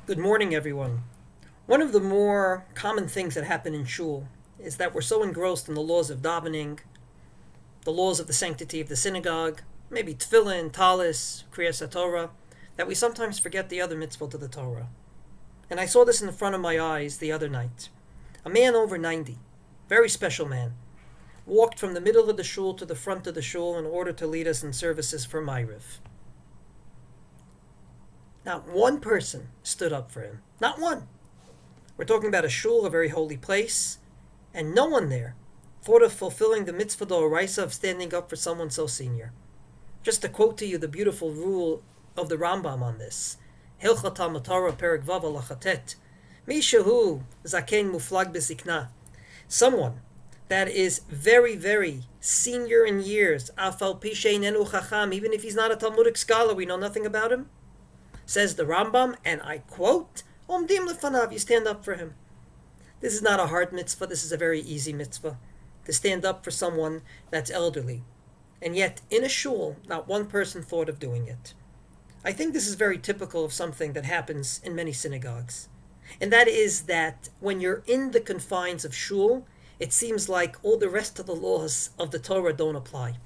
Good morning, everyone. One of the more common things that happen in Shul is that we're so engrossed in the laws of davening, the laws of the sanctity of the synagogue, maybe Tefillin, Tallit, Kriyas Torah, that we sometimes forget the other mitzvot of the Torah. And I saw this in front of my eyes the other night. A man over 90, very special man, walked from the middle of the shul to the front of the shul in order to lead us in services for Ma'ariv. Not one person stood up for him. Not one. We're talking about a shul, a very holy place, and no one there thought of fulfilling the mitzvah d'oraisa of standing up for someone so senior. Just to quote to you the beautiful rule of the Rambam on this, Hilchot Talmud Torah Perek Vav Halachatet, Mishahu Zaken Muflag B'Zikna, someone that is very, very senior in years, Afal Pishein Enu Chacham, even if he's not a Talmudic scholar, we know nothing about him. Says the Rambam, and I quote, Omdim lefanav, you stand up for him. This is not a hard mitzvah, this is a very easy mitzvah, to stand up for someone that's elderly. And yet, in a shul, not one person thought of doing it. I think this is very typical of something that happens in many synagogues. And that is that when you're in the confines of shul, it seems like all the rest of the laws of the Torah don't apply.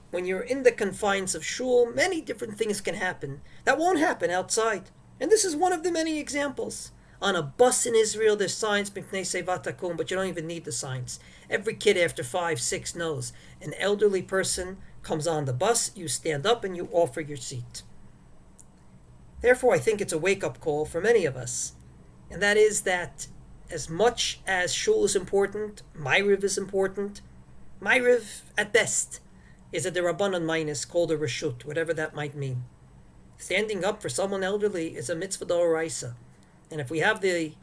When you're in the confines of shul, many different things can happen that won't happen outside. And this is one of the many examples. On a bus in Israel, there's signs, Mipnei Sevat Takum, but you don't even need the signs. Every kid after 5, 6 knows. An elderly person comes on the bus, you stand up and you offer your seat. Therefore, I think it's a wake-up call for many of us. And that is that as much as shul is important, Ma'ariv is important, Ma'ariv at best is a derabanan minus called a reshut, whatever that might mean. Standing up for someone elderly is a mitzvah d'oraisa. And if we have the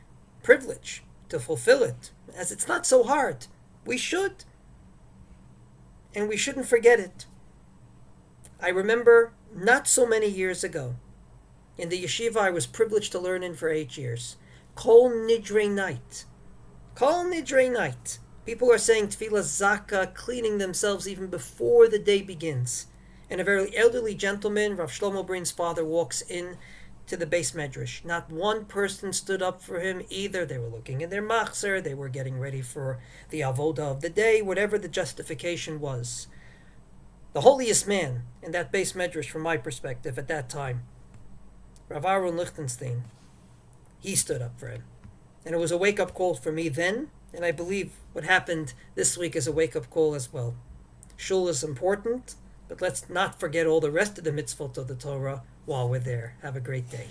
privilege to fulfill it, as it's not so hard, we should. And we shouldn't forget it. I remember not so many years ago, in the yeshiva I was privileged to learn in for 8 years, Kol Nidrei night. Kol Nidrei night. People are saying Tefillah Zaka, cleaning themselves even before the day begins. And a very elderly gentleman, Rav Shlomo Brin's father, walks in to the base medrash. Not one person stood up for him either. They were looking in their machzer, they were getting ready for the avoda of the day, whatever the justification was. The holiest man in that base medrash, from my perspective at that time, Rav Aaron Lichtenstein, he stood up for him. And it was a wake-up call for me then, and I believe what happened this week is a wake-up call as well. Shul is important, but let's not forget all the rest of the mitzvot of the Torah while we're there. Have a great day.